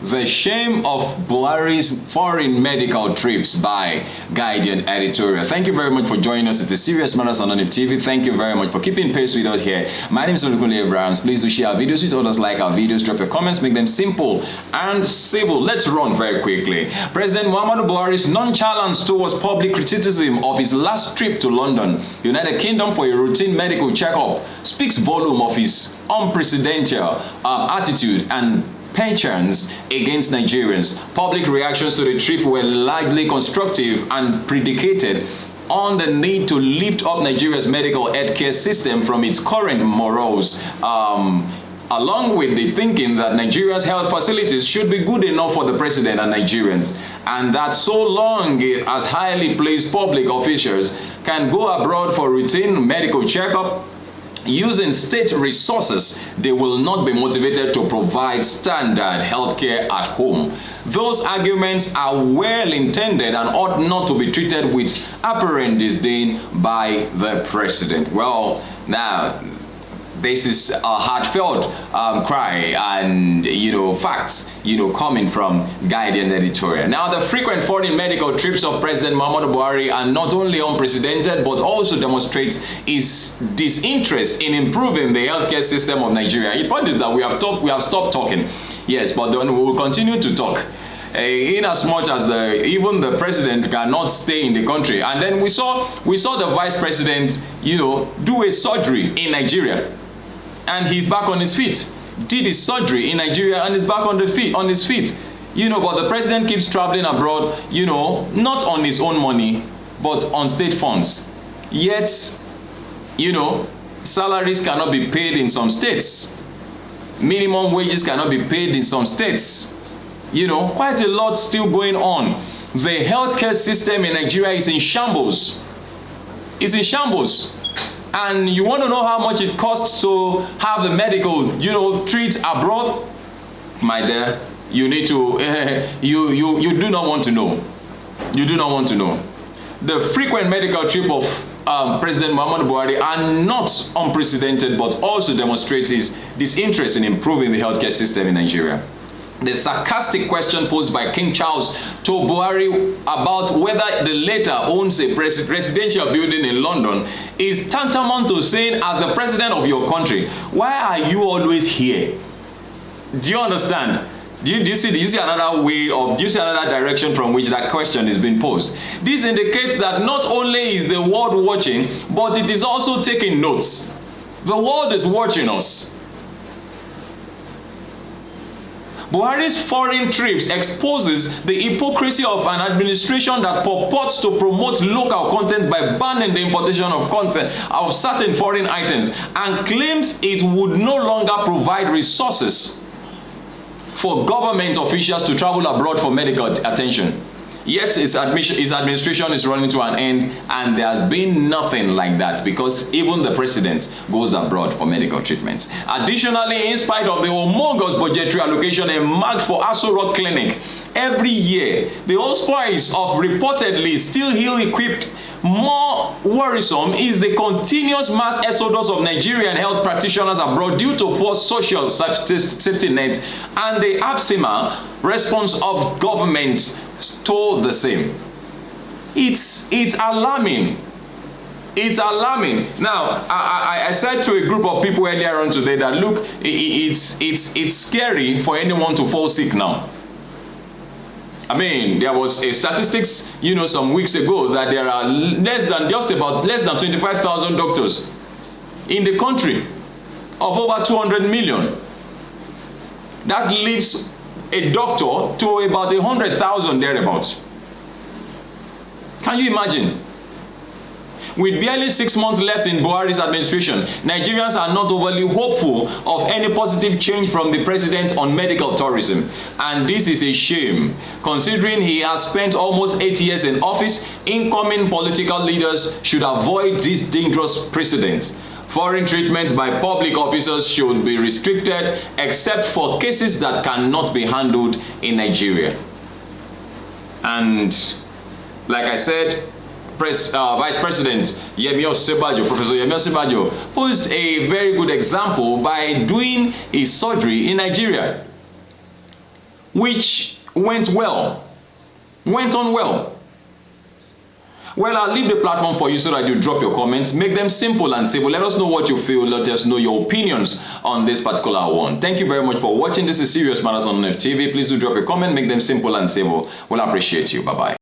The Shame of Buhari's Foreign Medical Trips by Guardian Editorial. Thank you very much for joining us. It's a Serious Matters on ONIF TV. Thank you very much for keeping pace with us here. My name is Olukunle Abrahams. Please do share our videos with others, like our videos, drop your comments, make them simple and civil. Let's run very quickly. President Muhammadu Buhari's nonchalance towards public criticism of his last trip to London, United Kingdom, for a routine medical checkup speaks volume of his unprecedented attitude and penchants against Nigerians. Public reactions to the trip were largely constructive and predicated on the need to lift up Nigeria's medical healthcare system from its current morals, along with the thinking that Nigeria's health facilities should be good enough for the president and Nigerians, and that so long as highly placed public officials can go abroad for routine medical checkup using state resources, they will not be motivated to provide standard healthcare at home. Those arguments are well intended and ought not to be treated with apparent disdain by the president. Well, now, this is a heartfelt cry and, facts, coming from Guardian Editorial. Now, the frequent foreign medical trips of President Muhammadu Buhari are not only unprecedented, but also demonstrates his disinterest in improving the healthcare system of Nigeria. The point is that we have stopped talking. Yes, but then we will continue to talk. In as much as even the president cannot stay in the country. And then we saw the vice president, do a surgery in Nigeria. And he's back on his feet. Did his surgery in Nigeria and is back on his feet. But the president keeps traveling abroad, not on his own money, but on state funds. Yet, salaries cannot be paid in some states. Minimum wages cannot be paid in some states. Quite a lot still going on. The healthcare system in Nigeria is in shambles. It's in shambles. And you want to know how much it costs to have the medical, treat abroad? My dear, you need to, you do not want to know. You do not want to know. The frequent medical trip of President Muhammadu Buhari are not unprecedented, but also demonstrates his disinterest in improving the healthcare system in Nigeria. The sarcastic question posed by King Charles to Buhari about whether the latter owns a residential building in London is tantamount to saying, as the president of your country, why are you always here? Do you understand? Do you see another way of, do you see another direction from which that question is being posed? This indicates that not only is the world watching, but it is also taking notes. The world is watching us. Buhari's foreign trips exposes the hypocrisy of an administration that purports to promote local content by banning the importation of content of certain foreign items and claims it would no longer provide resources for government officials to travel abroad for medical attention. Yet his administration is running to an end, and there has been nothing like that because even the president goes abroad for medical treatment. Additionally, in spite of the humongous budgetary allocation earmarked for Aso Rock Clinic every year, the hospitals of reportedly still ill-equipped. More worrisome is the continuous mass exodus of Nigerian health practitioners abroad due to poor social safety nets and the absent response of governments to the same. It's alarming. It's alarming. Now, I said to a group of people earlier on today that look, it's scary for anyone to fall sick now. I mean, there was a statistics, some weeks ago that there are less than 25,000 doctors in the country of over 200 million. That leaves a doctor to about 100,000 thereabouts. Can you imagine? With barely 6 months left in Buhari's administration, Nigerians are not overly hopeful of any positive change from the president on medical tourism. And this is a shame. Considering he has spent almost 8 years in office, incoming political leaders should avoid this dangerous precedent. Foreign treatment by public officers should be restricted except for cases that cannot be handled in Nigeria. And like I said, Vice President Professor Yemi Osinbajo posed a very good example by doing his surgery in Nigeria. which went on well. Well, I'll leave the platform for you so that you drop your comments. Make them simple and civil. Let us know what you feel. Let us know your opinions on this particular one. Thank you very much for watching. This is Serious Matters on ONIF TV. Please do drop a comment. Make them simple and civil. We'll appreciate you. Bye-bye.